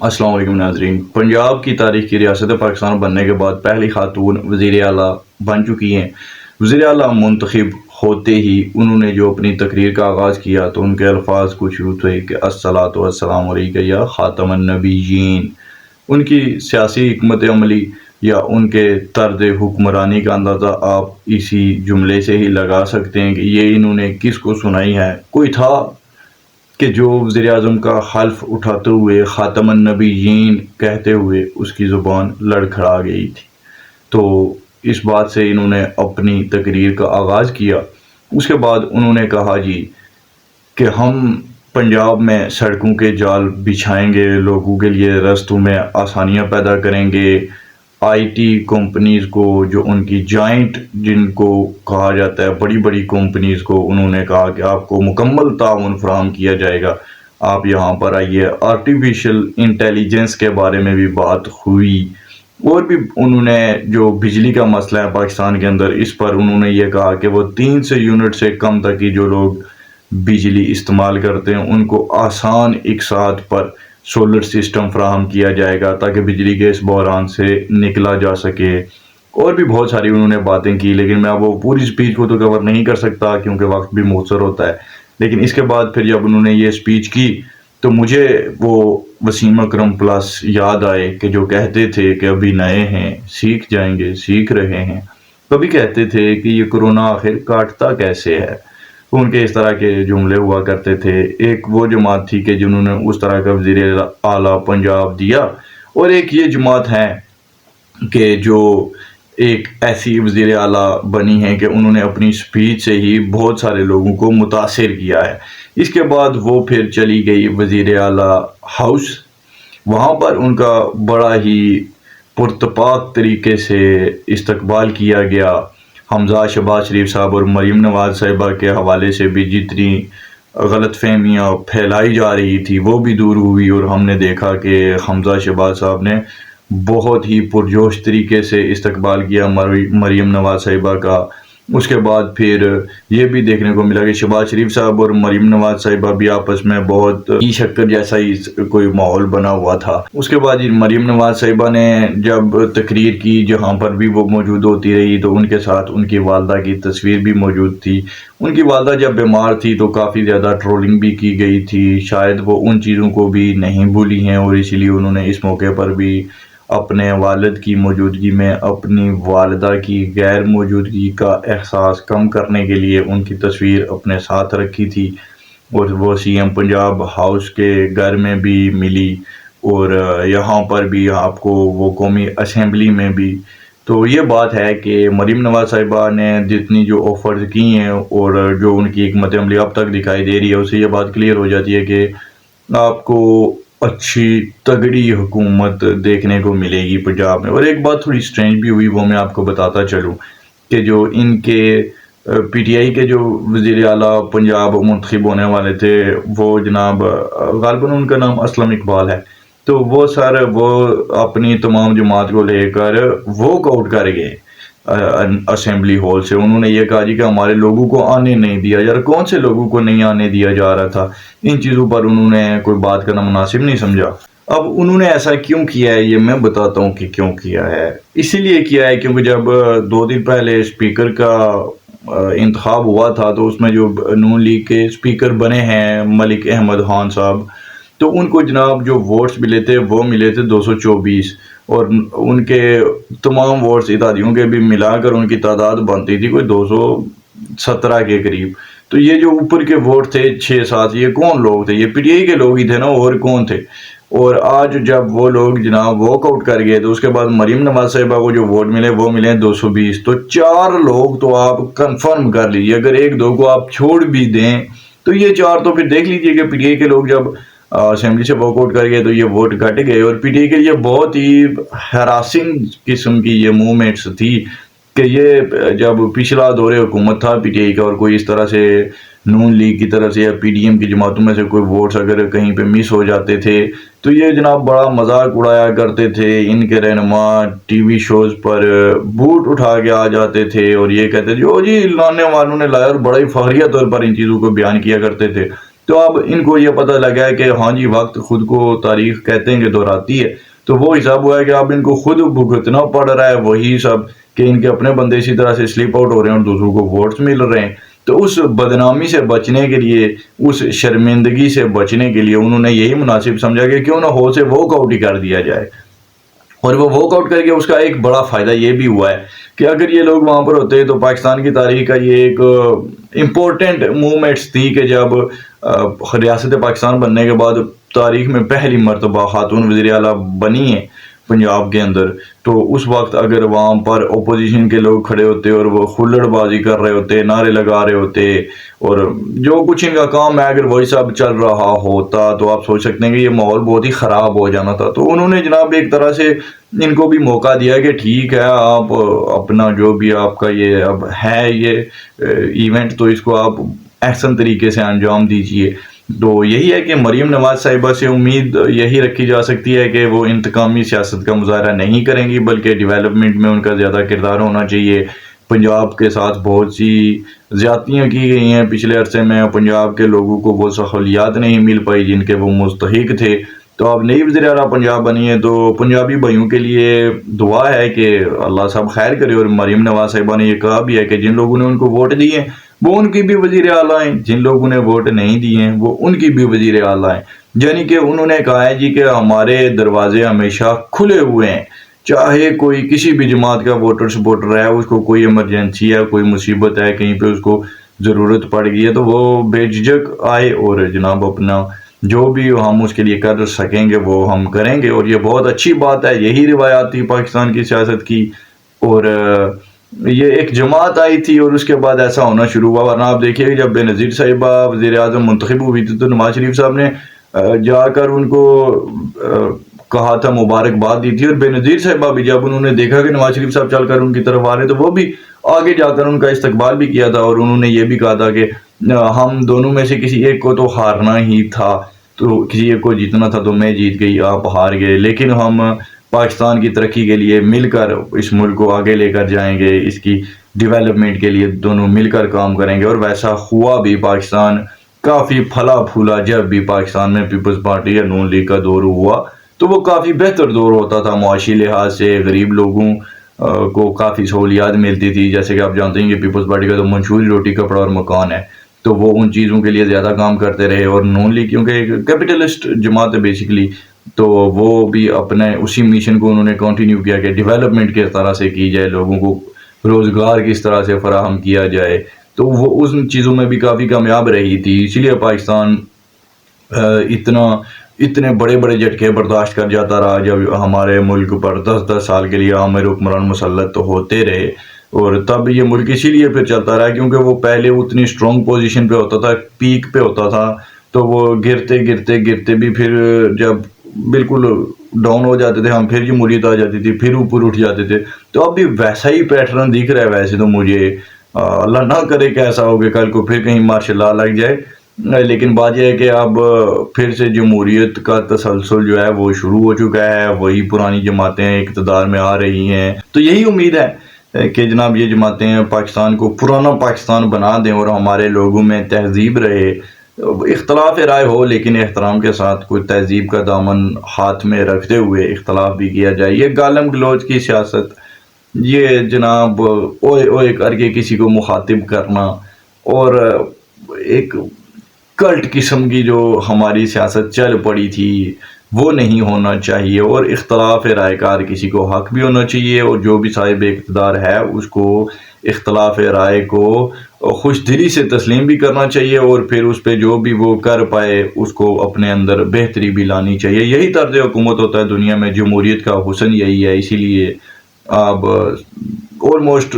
अस्सलाम वालेकुम नाजरीन। पंजाब की तारीख की रियासत पाकिस्तान बनने के बाद पहली खातून वज़ीर आला बन चुकी हैं। वज़ीर आला मुंतखब होते ही उन्होंने जो अपनी तकरीर का आगाज़ किया तो उनके अल्फाज कुछ यूँ थे कि अस्सलातु वस्सलामु अलैका या ख़ातमन नबिय्यीन। उनकी सियासी हिकमत अमली या उनके तर्ज हुक्मरानी का अंदाज़ा आप इसी जुमले से ही लगा सकते हैं कि ये इन्होंने किसको सुनाई है। कोई था कि जो वज़ीर आज़म का हल्फ उठाते हुए ख़ातमुन नबिय्यीन कहते हुए उसकी ज़ुबान लड़खड़ा गई थी। तो इस बात से इन्होंने अपनी तकरीर का आगाज़ किया। उसके बाद उन्होंने कहा जी कि हम पंजाब में सड़कों के जाल बिछाएंगे, लोगों के लिए रास्तों में आसानियाँ पैदा करेंगे। आईटी कंपनीज़ को जो उनकी जॉइंट जिनको कहा जाता है बड़ी बड़ी कंपनीज़ को उन्होंने कहा कि आपको मुकम्मल ताउन फराहम किया जाएगा, आप यहाँ पर आइए। आर्टिफिशियल इंटेलिजेंस के बारे में भी बात हुई। और भी उन्होंने जो बिजली का मसला है पाकिस्तान के अंदर, इस पर उन्होंने ये कहा कि वो 300 यूनिट से कम तक की जो लोग बिजली इस्तेमाल करते हैं उनको आसान इकसात पर सोलर सिस्टम फराहम किया जाएगा ताकि बिजली के इस बहरान से निकला जा सके। और भी बहुत सारी उन्होंने बातें की, लेकिन मैं वो पूरी स्पीच को तो कवर नहीं कर सकता क्योंकि वक्त भी मुख्तसर होता है। लेकिन इसके बाद फिर जब उन्होंने ये स्पीच की तो मुझे वो वसीम अकरम प्लस याद आए कि जो कहते थे कि अभी नए हैं, सीख जाएंगे, सीख रहे हैं। कभी कहते थे कि ये कोरोना आखिर काटता कैसे है। उनके इस तरह के जुमले हुआ करते थे। एक वो जमात थी कि जिन्होंने उस तरह का वज़ीर आला पंजाब दिया, और एक ये जमात है कि जो एक ऐसी वज़ीर आला बनी है कि उन्होंने अपनी स्पीच से ही बहुत सारे लोगों को मुतासिर किया है। इसके बाद वो फिर चली गई वज़ीर आला हाउस। वहाँ पर उनका बड़ा ही पुरतपाक तरीके से इस्तकबाल किया गया। हमजा शहबाज शरीफ साहब और मरीम नवाज़ साहिबा के हवाले से भी जितनी गलत फहमियाँ फैलाई जा रही थी वो भी दूर हुई, और हमने देखा कि हमजा शहबाज साहब ने बहुत ही पुरजोश तरीके से इस्तकबाल किया मरीम नवाज़ साहिबा का। उसके बाद फिर ये भी देखने को मिला कि शहबाज शरीफ साहब और मरीम नवाज़ साहिबा भी आपस में बहुत ही शक्कर जैसा ही कोई माहौल बना हुआ था। उसके बाद मरीम नवाज़ साहिबा ने जब तकरीर की जहाँ पर भी वो मौजूद होती रही तो उनके साथ उनकी वालदा की तस्वीर भी मौजूद थी। उनकी वालदा जब बीमार थी तो काफ़ी ज़्यादा ट्रोलिंग भी की गई थी। शायद वो उन चीज़ों को भी नहीं भूली हैं और इसीलिए उन्होंने इस मौके पर भी अपने वालिद की मौजूदगी में अपनी वालिदा की गैर मौजूदगी का एहसास कम करने के लिए उनकी तस्वीर अपने साथ रखी थी। और वो सीएम पंजाब हाउस के घर में भी मिली, और यहाँ पर भी आपको वो कौमी असम्बली में भी। तो ये बात है कि मरीम नवाज़ साहिबा ने जितनी जो ऑफ़र्स की हैं और जो उनकी हिकमत अमली अब तक दिखाई दे रही है उससे ये बात क्लियर हो जाती है कि आपको अच्छी तगड़ी हुकूमत देखने को मिलेगी पंजाब में। और एक बात थोड़ी स्ट्रेंज भी हुई, वो मैं आपको बताता चलूँ कि जो इनके पीटीआई के जो वज़ीर आला पंजाब मुंतखब होने वाले थे वो जनाब ग़ालिबन उनका नाम असलम इकबाल है। तो वो सर वो अपनी तमाम जमात को लेकर वॉक आउट कर गए असेंबली हॉल से। उन्होंने ये कहा जी कि हमारे लोगों को आने नहीं दिया। यार कौन से लोगों को नहीं आने दिया जा रहा था? इन चीज़ों पर उन्होंने कोई बात करना मुनासिब नहीं समझा। अब उन्होंने ऐसा क्यों किया है ये मैं बताता हूँ कि क्यों किया है। इसीलिए किया है क्योंकि जब 2 दिन पहले स्पीकर का इंतखाब हुआ था तो उसमें जो नून लीग के स्पीकर बने हैं मलिक अहमद खान साहब, तो उनको जनाब जो वोट्स मिले थे वो मिले थे 224, और उनके तमाम वोट्स इत्तेहादियों के भी मिलाकर उनकी तादाद बनती थी कोई 217 के करीब। तो ये जो ऊपर के वोट थे 6-7, ये कौन लोग थे? ये पीटीआई के लोग ही थे ना, और कौन थे? और आज जब वो लोग जनाब वॉकआउट कर गए तो उसके बाद मरीम नवाज़ साहिबा को जो वोट मिले वो मिले 220। तो 4 लोग तो आप कंफर्म कर लीजिए, अगर 1-2 को आप छोड़ भी दें तो ये 4 तो फिर देख लीजिए कि पीटीआई के लोग जब असेंबली से वॉकआउट कर गए तो ये वोट घट गए। और पीटीआई के लिए बहुत ही हरासिंग किस्म की ये मूवमेंट्स थी कि ये जब पिछला दौरे हुकूमत था पीटीआई का और कोई इस तरह से नून लीग की तरफ से या पीडीएम की जमातों में से कोई वोट्स अगर कहीं पे मिस हो जाते थे तो ये जनाब बड़ा मजाक उड़ाया करते थे। इनके रहनुमा टीवी शोज़ पर बूट उठा के आ जाते थे और ये कहते थे ओ जी लाने वालों ने लाया, और बड़ा ही फखरिया तौर पर इन चीज़ों को बयान किया करते थे। تو اب ان کو یہ پتہ لگا ہے کہ ہاں جی وقت خود کو تاریخ کہتے ہیں کہ دہراتی ہے، تو وہ حساب ہوا ہے کہ اب ان کو خود بھگتنا پڑ رہا ہے وہی سب، کہ ان کے اپنے بندے اسی طرح سے سلپ آؤٹ ہو رہے ہیں اور دوسروں کو ووٹس مل رہے ہیں۔ تو اس بدنامی سے بچنے کے لیے، اس شرمندگی سے بچنے کے لیے انہوں نے یہی مناسب سمجھا کہ کیوں نہ ہو سے واک آؤٹ ہی کر دیا جائے۔ اور وہ واک آؤٹ کر کے اس کا ایک بڑا فائدہ یہ بھی ہوا ہے کہ اگر یہ لوگ وہاں پر ہوتے تو پاکستان کی تاریخ کا یہ ایک امپورٹنٹ مومنٹس تھی کہ جب ریاست پاکستان بننے کے بعد تاریخ میں پہلی مرتبہ خاتون وزیر اعلیٰ بنی ہیں پنجاب کے اندر، تو اس وقت اگر وہاں پر اپوزیشن کے لوگ کھڑے ہوتے اور وہ کھلڑ بازی کر رہے ہوتے، نعرے لگا رہے ہوتے، اور جو کچھ ان کا کام ہے اگر وہی سب چل رہا ہوتا، تو آپ سوچ سکتے ہیں کہ یہ ماحول بہت ہی خراب ہو جانا تھا۔ تو انہوں نے جناب ایک طرح سے ان کو بھی موقع دیا کہ ٹھیک ہے آپ اپنا جو بھی آپ کا یہ اب ہے یہ ایونٹ، تو اس کو آپ احسن طریقے سے انجام دیجیے۔ تو یہی ہے کہ مریم نواز صاحبہ سے امید یہی رکھی جا سکتی ہے کہ وہ انتقامی سیاست کا مظاہرہ نہیں کریں گی، بلکہ ڈیولپمنٹ میں ان کا زیادہ کردار ہونا چاہیے۔ پنجاب کے ساتھ بہت سی زیادتیاں کی گئی ہیں پچھلے عرصے میں، پنجاب کے لوگوں کو وہ سہولیات نہیں مل پائی جن کے وہ مستحق تھے۔ تو اب نئی وزیر اعلیٰ پنجاب بنی ہے، تو پنجابی بھائیوں کے لیے دعا ہے کہ اللہ سب خیر کرے۔ اور مریم نواز صاحبہ نے یہ کہا بھی ہے کہ جن لوگوں نے ان کو ووٹ دیے ہیں وہ ان کی بھی وزیر اعلیٰ ہیں، جن لوگوں نے ووٹ نہیں دیے ہیں وہ ان کی بھی وزیر اعلیٰ ہیں۔ یعنی کہ انہوں نے کہا ہے جی کہ ہمارے دروازے ہمیشہ کھلے ہوئے ہیں، چاہے کوئی کسی بھی جماعت کا ووٹر سپورٹر ہے، اس کو کوئی ایمرجنسی ہے، کوئی مصیبت ہے، کہیں پہ اس کو ضرورت پڑ گئی ہے، تو وہ بے جھجک آئے اور جناب اپنا جو بھی ہم اس کے لیے کر سکیں گے وہ ہم کریں گے۔ اور یہ بہت اچھی بات ہے، یہی روایات تھی پاکستان کی سیاست کی۔ اور یہ ایک جماعت آئی تھی اور اس کے بعد ایسا ہونا شروع ہوا، ورنہ آپ دیکھیے کہ جب بے نظیر صاحبہ وزیر اعظم منتخب ہوئی تھی تو نواز شریف صاحب نے جا کر ان کو کہا تھا، مبارکباد دی تھی، اور بے نظیر صاحبہ بھی جب انہوں نے دیکھا کہ نواز شریف صاحب چل کر ان کی طرف آ رہے تو وہ بھی آگے جا کر ان کا استقبال بھی کیا تھا، اور انہوں نے یہ بھی کہا تھا کہ ہم دونوں میں سے کسی ایک کو تو ہارنا ہی تھا، تو کسی ایک کو جیتنا تھا، تو میں جیت گئی آپ ہار گئے، لیکن ہم پاکستان کی ترقی کے لیے مل کر اس ملک کو آگے لے کر جائیں گے، اس کی ڈیولپمنٹ کے لیے دونوں مل کر کام کریں گے۔ اور ویسا ہوا بھی، پاکستان کافی پھلا پھولا۔ جب بھی پاکستان میں پیپلز پارٹی یا نون لیگ کا دور ہوا تو وہ کافی بہتر دور ہوتا تھا، معاشی لحاظ سے غریب لوگوں کو کافی سہولیات ملتی تھی، جیسے کہ آپ جانتے ہیں کہ پیپلز پارٹی کا تو منشوری روٹی کپڑا اور مکان ہے، تو وہ ان چیزوں کے لیے زیادہ کام کرتے رہے۔ اور نون لیگ کیونکہ ایک کیپٹلسٹ جماعت ہے بیسیکلی، تو وہ بھی اپنے اسی مشن کو انہوں نے کنٹینیو کیا کہ ڈیولپمنٹ کس طرح سے کی جائے، لوگوں کو روزگار کس طرح سے فراہم کیا جائے، تو وہ ان چیزوں میں بھی کافی کامیاب رہی تھی۔ اسی لیے پاکستان اتنے بڑے بڑے جھٹکے برداشت کر جاتا رہا جب ہمارے ملک پر 10 سال کے لیے عامر حکمران مسلط ہوتے رہے۔ اور تب یہ ملک اسی لیے پھر چلتا رہا کیونکہ وہ پہلے اتنی اسٹرانگ پوزیشن پہ ہوتا تھا، پیک پہ ہوتا تھا، تو وہ گرتے گرتے گرتے بھی پھر جب بالکل ڈاؤن ہو جاتے تھے ہم، پھر جمہوریت آ جاتی تھی، پھر اوپر اٹھ جاتے تھے۔ تو اب بھی ویسا ہی پیٹرن دکھ رہا ہے ویسے تو مجھے، اللہ نہ کرے کہ ایسا ہو کہ کل کو پھر کہیں مارشل لا لگ جائے، لیکن بات یہ ہے کہ اب پھر سے جمہوریت کا تسلسل جو ہے وہ شروع ہو چکا ہے، وہی پرانی جماعتیں اقتدار میں آ رہی ہیں۔ تو یہی امید ہے کہ جناب یہ جماعتیں پاکستان کو پرانا پاکستان بنا دیں اور ہمارے لوگوں میں تہذیب رہے، اختلاف رائے ہو لیکن احترام کے ساتھ، کوئی تہذیب کا دامن ہاتھ میں رکھتے ہوئے اختلاف بھی کیا جائے۔ یہ گالم گلوچ کی سیاست، یہ جناب اوئے اوئے کر کے کسی کو مخاطب کرنا، اور ایک کلٹ قسم کی جو ہماری سیاست چل پڑی تھی وہ نہیں ہونا چاہیے۔ اور اختلاف رائے کار کسی کو حق بھی ہونا چاہیے، اور جو بھی صاحب اقتدار ہے اس کو اختلاف رائے کو خوش دلی سے تسلیم بھی کرنا چاہیے، اور پھر اس پہ جو بھی وہ کر پائے اس کو اپنے اندر بہتری بھی لانی چاہیے۔ یہی طرز حکومت ہوتا ہے دنیا میں، جمہوریت کا حسن یہی ہے۔ اسی لیے اب آلموسٹ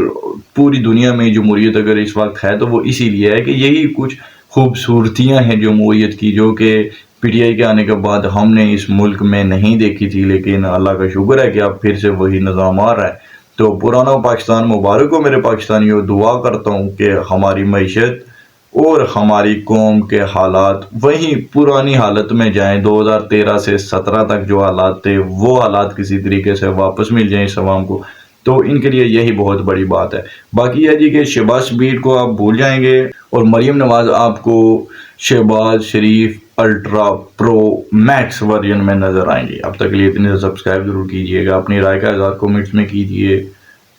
پوری دنیا میں جمہوریت اگر اس وقت ہے تو وہ اسی لیے ہے کہ یہی کچھ خوبصورتیاں ہیں جمہوریت کی، جو کہ پی ٹی آئی کے آنے کے بعد ہم نے اس ملک میں نہیں دیکھی تھی، لیکن اللہ کا شکر ہے کہ اب پھر سے وہی نظام آ رہا ہے۔ تو پرانا پاکستان مبارک ہو میرے پاکستانیوں، دعا کرتا ہوں کہ ہماری معیشت اور ہماری قوم کے حالات وہیں پرانی حالت میں جائیں، 2013 سے 17 تک جو حالات تھے وہ حالات کسی طریقے سے واپس مل جائیں اس عوام کو، تو ان کے لیے یہی بہت بڑی بات ہے۔ باقی ہے جی کہ شہباز شبیر کو آپ بھول جائیں گے اور مریم نواز آپ کو शहबाज शरीफ अल्ट्रा प्रो मैक्स वर्जन में नज़र आएंगे। अब तक के लिए इतने सब्सक्राइब जरूर कीजिएगा, अपनी राय का इज़हार कमेंट्स में कीजिए,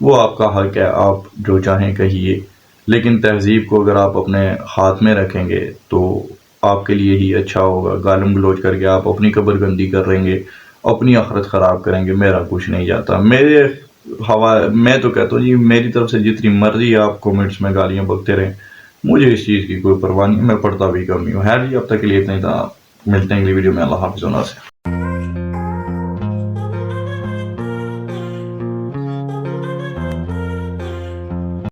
वो आपका हक है, आप जो चाहें कहिए, लेकिन तहजीब को अगर आप अपने हाथ में रखेंगे तो आपके लिए ही अच्छा होगा। गालम गलोच करके आप अपनी कब्र गंदी कर रहेंगे, अपनी आखरत ख़राब करेंगे, मेरा कुछ नहीं जाता। मेरे हवा मैं तो कहता हूँ जी, मेरी तरफ से जितनी मर्जी आप कमेंट्स में गालियाँ बकते रहें, मुझे इस चीज़ की कोई परवाह नहीं, मैं पढ़ता भी कम ही हूँ। है जी, अब तक के लिए इतना ही था, मिलते हैं अगली वीडियो में। अल्लाह हाफ़िज़।